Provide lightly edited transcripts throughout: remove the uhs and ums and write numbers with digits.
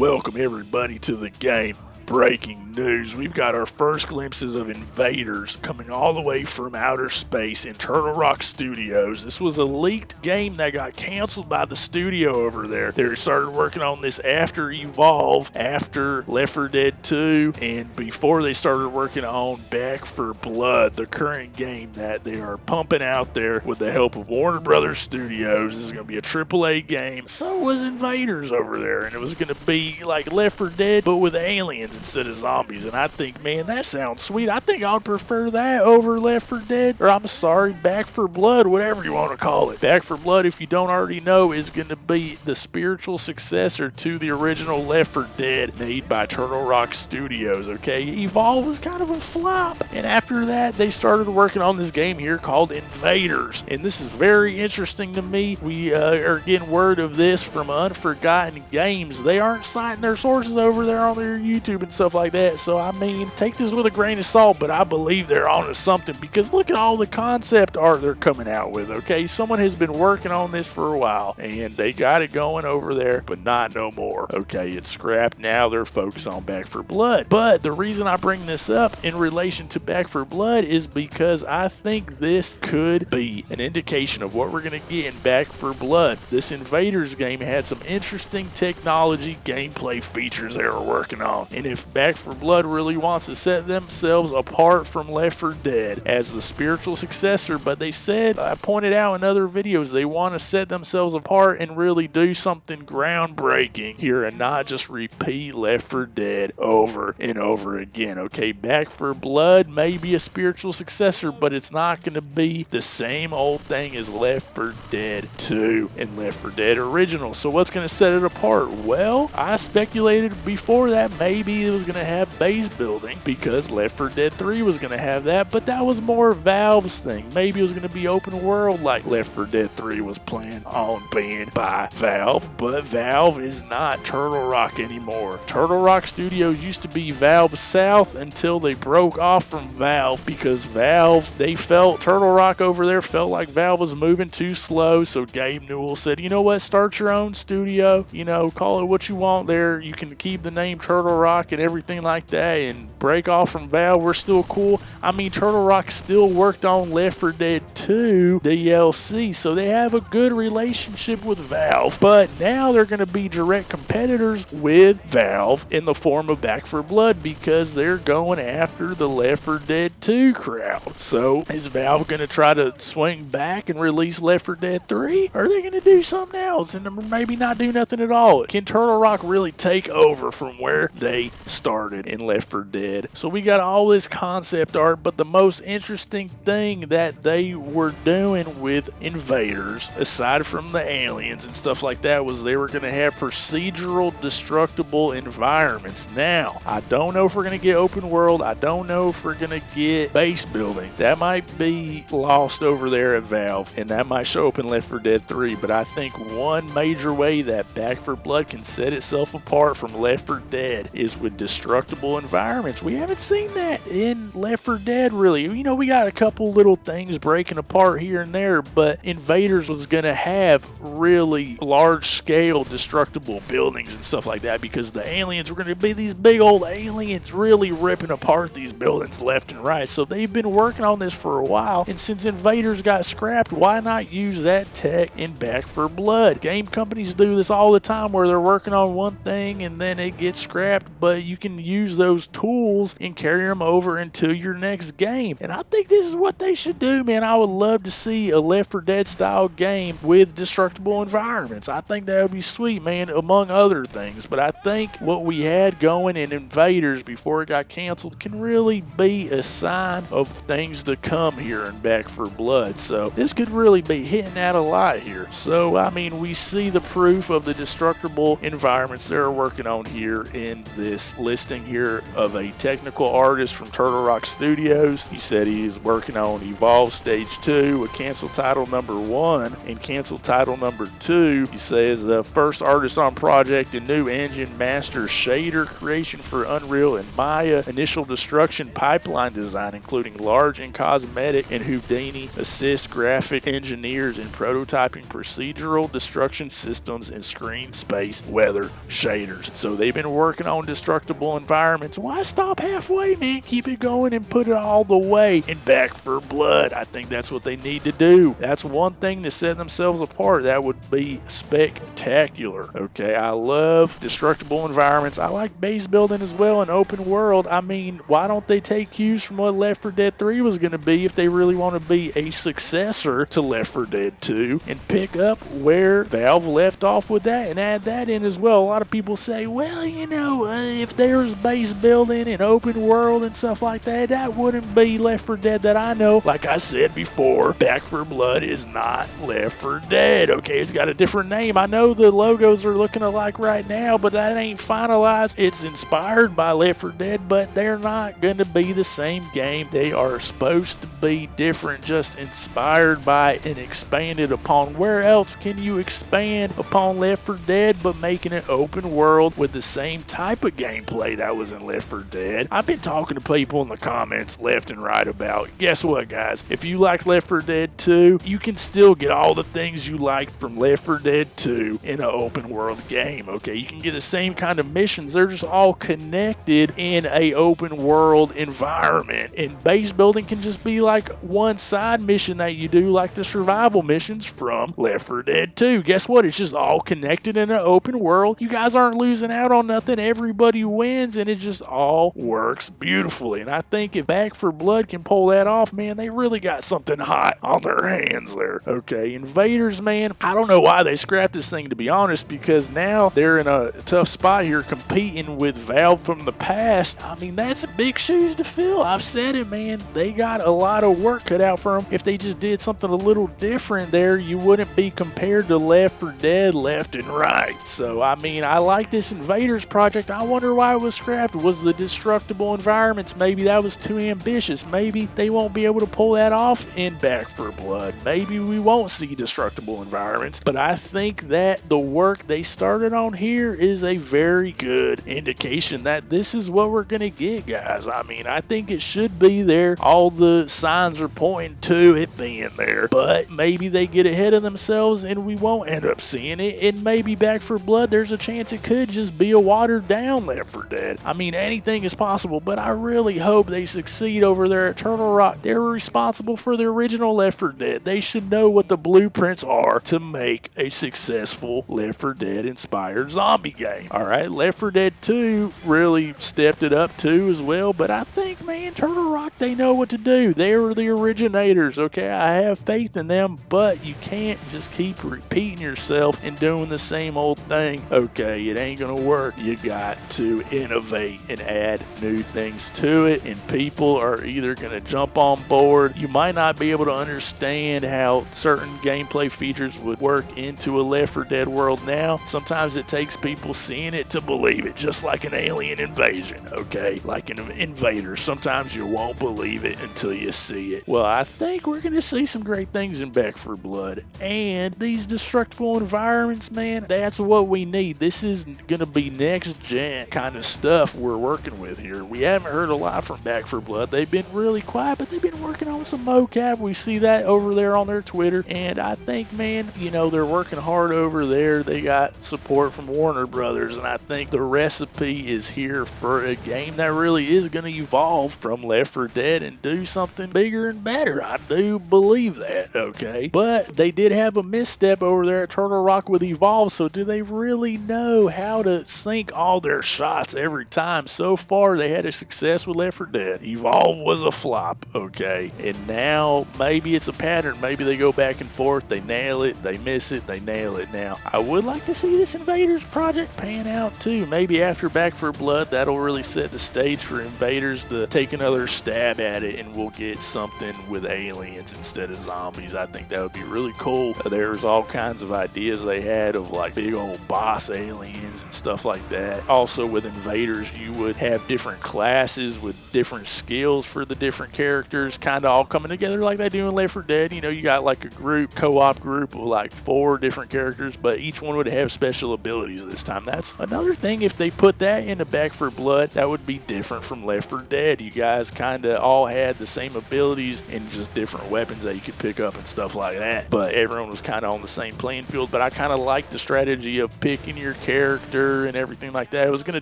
Welcome everybody to the game. Breaking news, we've got our first glimpses of Invaders coming all the way from outer space in Turtle Rock Studios. This was a leaked game that got canceled by the studio over there. They started working on this after Evolve, after Left 4 Dead 2, and before they started working on Back 4 Blood, the current game that they are pumping out there with the help of Warner Brothers Studios. This is going to be a AAA game. So was Invaders over there, and it was going to be like Left 4 Dead, but with aliens instead of zombies. And I think, man, that sounds sweet. I think I'd prefer that over Left 4 Dead, or I'm sorry, Back 4 Blood, whatever you want to call it. Back 4 Blood, if you don't already know, is going to be the spiritual successor to the original Left 4 Dead made by Turtle Rock Studios, okay? Evolve was kind of a flop, and after that, they started working on this game here called Invaders, and this is very interesting to me. We are getting word of this from Unforgotten Games. They aren't citing their sources over there on their YouTube and stuff like that, so I mean, take this with a grain of salt, but I believe they're onto something, because look at all the concept art they're coming out with, okay? Someone has been working on this for a while, and they got it going over there, but not no more, okay? It's scrapped now. They're focused on Back 4 Blood, but the reason I bring this up in relation to Back 4 Blood is because I think this could be an indication of what we're going to get in Back 4 Blood. This Invaders game had some interesting technology, gameplay features they were working on, and if Back 4 Blood really wants to set themselves apart from Left 4 Dead as the spiritual successor, but they said, I pointed out in other videos, they want to set themselves apart and really do something groundbreaking here and not just repeat Left 4 Dead over and over again, okay? Back 4 Blood may be a spiritual successor, but it's not going to be the same old thing as Left 4 Dead 2 and Left 4 Dead Original. So what's going to set it apart? Well, I speculated before that maybe it was going to have base building because Left 4 Dead 3 was going to have that, but that was more Valve's thing. Maybe it was going to be open world like Left 4 Dead 3 was planned on being by Valve, but Valve is not Turtle Rock anymore. Turtle Rock Studios used to be Valve South until they broke off from Valve because Valve, they felt Turtle Rock over there felt like Valve was moving too slow, so Gabe Newell said, you know what, start your own studio, you know, call it what you want there, you can keep the name Turtle Rock and everything like that and break off from Valve, we're still cool. I mean, Turtle Rock still worked on Left 4 Dead 2 DLC, so they have a good relationship with Valve, but now they're going to be direct competitors with Valve in the form of Back 4 Blood because they're going after the Left 4 Dead 2 crowd. So is Valve going to try to swing back and release Left 4 Dead 3? Or are they going to do something else and maybe not do nothing at all? Can Turtle Rock really take over from where they started in Left 4 Dead? So we got all this concept art, but the most interesting thing that they were doing with Invaders, aside from the aliens and stuff like that, was they were going to have procedural destructible environments. Now, I don't know if we're going to get open world. I don't know if we're going to get base building. That might be lost over there at Valve, and that might show up in Left 4 Dead 3, but I think one major way that Back 4 Blood can set itself apart from Left 4 Dead is with destructible environments. We haven't seen that in Left 4 Dead, really. You know, we got a couple little things breaking apart here and there, but Invaders was going to have really large-scale destructible buildings and stuff like that because the aliens were going to be these big old aliens really ripping apart these buildings left and right. So they've been working on this for a while, and since Invaders got scrapped, why not use that tech in Back 4 Blood? Game companies do this all the time where they're working on one thing and then it gets scrapped, but you can use those tools and carry them over into your next game. And I think this is what they should do, man. I would love to see a Left 4 Dead style game with destructible environments. I think that would be sweet, man, among other things. But I think what we had going in Invaders before it got canceled can really be a sign of things to come here in Back 4 Blood. So this could really be hitting at a lot here. So, I mean, we see the proof of the destructible environments they're working on here in this this listing here of a technical artist from Turtle Rock Studios. He said he is working on Evolve Stage 2 with cancel title number 1 and cancel title number 2. He says the first artist on project, a new engine, master, shader creation for Unreal and Maya, initial destruction pipeline design, including large and cosmetic and Houdini assist graphic engineers in prototyping procedural destruction systems and screen space weather shaders. So they've been working on destructible environments. Why stop halfway, man? Keep it going and put it all the way. And Back for Blood, I think that's what they need to do. That's one thing to set themselves apart. That would be spectacular. Okay, I love destructible environments. I like base building as well and open world. I mean, why don't they take cues from what Left 4 Dead 3 was going to be if they really want to be a successor to Left 4 Dead 2 and pick up where Valve left off with that and add that in as well. A lot of people say, well, you know, if there's base building and open world and stuff like that, that wouldn't be Left 4 Dead that I know. Like I said before, Back for Blood is not Left 4 Dead, okay? It's got a different name. I know the logos are looking alike right now, but that ain't finalized. It's inspired by Left 4 Dead, but they're not going to be the same game. They are supposed to be different, just inspired by and expanded upon. Where else can you expand upon Left 4 Dead but making it open world with the same type of gameplay that was in Left 4 Dead? I've been talking to people in the comments left and right about, guess what, guys? If you like Left 4 Dead 2, you can still get all the things you like from Left 4 Dead 2 in an open world game, okay? You can get the same kind of missions. They're just all connected in a open world environment. And base building can just be like one side mission that you do, like the survival missions from Left 4 Dead 2. Guess what? It's just all connected in an open world. You guys aren't losing out on nothing. Everybody wins, and it just all works beautifully. And I think if Back for Blood can pull that off, man, they really got something hot on their hands there. Okay, Invaders, man, I don't know why they scrapped this thing, to be honest, because now they're in a tough spot here competing with Valve from the past. I mean, that's big shoes to fill. I've said it, man. They got a lot of work cut out for them. If they just did something a little different there, you wouldn't be compared to Left 4 Dead left and right. So, I mean, I like this Invaders project. I wonder why it was scrapped. Was the destructible environments, maybe that was too ambitious. Maybe they won't be able to pull that off in Back for Blood. Maybe we won't see destructible environments. But I think that the work they started on here is a very good indication that this is what we're going to get, guys. I mean, I think it should be there. All the signs are pointing to it being there. But maybe they get ahead of themselves and we won't end up seeing it. And maybe Back for Blood, there's a chance it could just be a watered down Left 4 Dead. I mean, anything is possible, but I really hope they succeed over there at Turtle Rock. They're responsible for the original Left 4 Dead. They should know what the blueprints are to make a successful Left 4 Dead inspired zombie game. Alright, Left 4 Dead 2 really stepped it up too as well, but I think, man, Turtle Rock, they know what to do. They were the originators, okay? I have faith in them, but you can't just keep repeating yourself and doing the same old thing. Okay, it ain't gonna work. You got to innovate and add new things to it, and people are either gonna jump on board. You might not be able to understand how certain gameplay features would work into a Left 4 Dead world now. Sometimes it takes people seeing it to believe it, just like an alien invasion, okay? Like an Invader. Sometimes you won't believe it until you see it. Well, I think we're going to see some great things in Back for Blood. And these destructible environments, man, that's what we need. This is going to be next gen kind of stuff we're working with here. We haven't heard a lot from Back for Blood. They've been really quiet, but they've been working on some mocap. We see that over there on their Twitter. And I think, man, you know, they're working hard over there. They got support from Warner Brothers, and I think the recipe is here for a game that really is going to evolve from Left 4 Dead and do something bigger and better. I do believe that, okay? But they did have a misstep over there at Turtle Rock with Evolve, so do they really know how to sink all their shots every time? So far, they had a success with Left 4 Dead. Evolve was a flop, okay? And now, maybe it's a pattern. Maybe they go back and forth, they nail it, they miss it, they nail it. Now, I would like to see this Invaders project pan out too. Maybe after Back for Blood, that'll really set the stage for Invaders to take another stab at it, and we'll get something with aliens instead of zombies. I think that would be really cool. There's all kinds of ideas they had of like big old boss aliens and stuff like that. Also with with Invaders, you would have different classes with different skills for the different characters, kind of all coming together like they do in Left 4 Dead. You know, you got like a co-op group of like 4 different characters, but each one would have special abilities this time. That's another thing. If they put that into Back 4 Blood, that would be different from Left 4 Dead. You guys kind of all had the same abilities and just different weapons that you could pick up and stuff like that, but everyone was kind of on the same playing field. But I kind of like the strategy of picking your character and everything like that. It was going to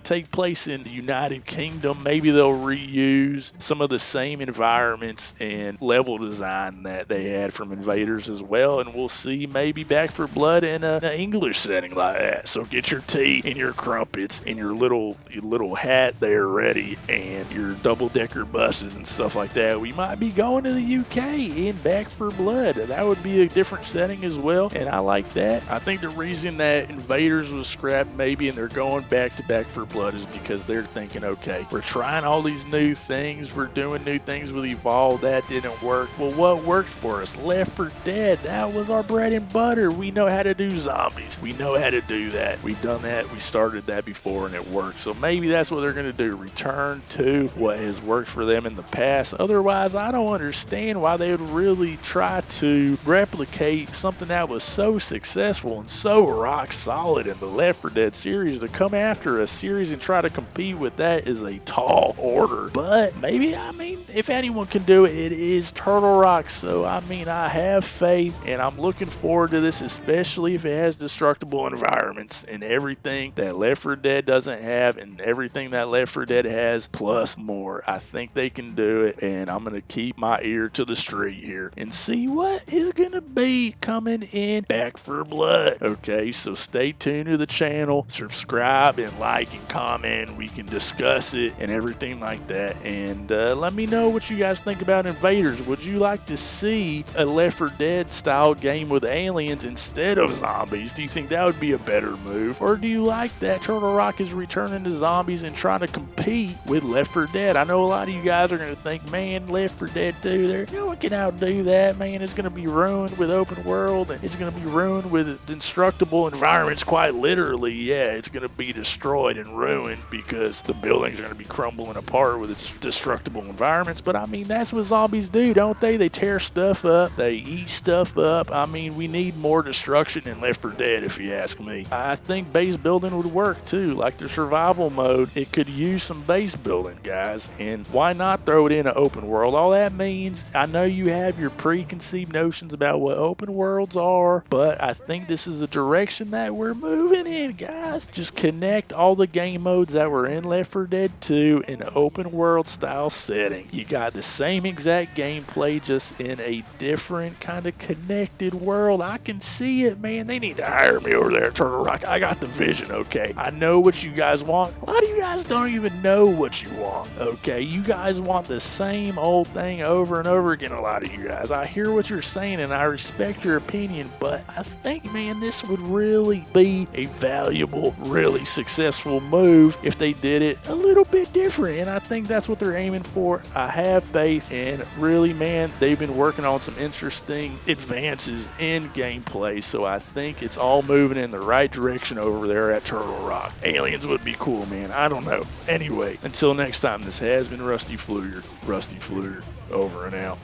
take place in the United Kingdom. Maybe they'll reuse some of the same environments and level design that they had from Invaders as well, and we'll see maybe Back 4 Blood in an English setting like that. So get your tea and your crumpets and your little hat there ready, and your double-decker buses and stuff like that. We might be going to the UK in Back 4 Blood. That would be a different setting as well, and I like that. I think the reason that Invaders was scrapped maybe and they're going back to Back 4 Blood is because they're thinking, okay, we're trying all these new things, we're doing new things with Evolve, that didn't work. Well, what worked for us? Left 4 Dead, that was our bread and butter. We know how to do zombies. We know how to do that. We've done that. We started that before and it worked. So maybe that's what they're going to do. Return to what has worked for them in the past. Otherwise, I don't understand why they would really try to replicate something that was so successful and so rock solid in the Left 4 Dead series. To come after a series and try to compete with that is a tall order. But maybe, I mean, if anyone can do it, it is Turtle Rock. So, I mean, I have faith and I'm looking forward to this, especially if it has destructible environments and everything that Left 4 Dead doesn't have and everything that Left 4 Dead has plus more. I think they can do it, and I'm going to keep my ear to the street here and see what is going to be coming in Back 4 Blood. Okay, so stay tuned to the channel, subscribe and like and comment. We can discuss it and everything like that, and let me know what you guys think about Invaders. Would you like to see a Left 4 Dead style game with aliens instead of zombies? Do you think that would be a better move, or do you like that Turtle Rock is returning to zombies and trying to compete with Left 4 Dead? I know a lot of you guys are going to think, man, Left 4 Dead 2, no one can outdo that, man. It's going to be ruined with open world, and it's going to be ruined with destructible environments, quite literally. Yeah, it's going to be destroyed and ruined because the buildings are going to be crumbling apart with its destructible environments. But I mean, that's what zombies do, don't they? They tear stuff up, they eat stuff up. I mean, we need more destruction in Left 4 Dead, if you ask me. I think base building would work too, like the survival mode. It could use some base building, guys, and why not throw it in an open world? All that means, I know you have your preconceived notions about what open worlds are, but I think this is the direction that we're moving in, guys. Just connect all the game modes that were in Left 4 Dead 2 in an open world style setting. You got the same exact gameplay, just in a different kind of connected world. I can see it, man. They need to hire me over there at Turtle Rock. I got the vision, okay? I know what you guys want. A lot of you guys don't even know what you want, okay? You guys want the same old thing over and over again, a lot of you guys. I hear what you're saying and I respect your opinion, but I think, man, this would really be a valuable, really successful move if they did it a little bit different, and I think that's what they're aiming for. I have faith, and really, man, they've been working on some interesting advances in gameplay, so I think it's all moving in the right direction over there at Turtle Rock. Aliens would be cool, man. I don't know. Anyway, until next time, this has been Rusty Fluger, over and out.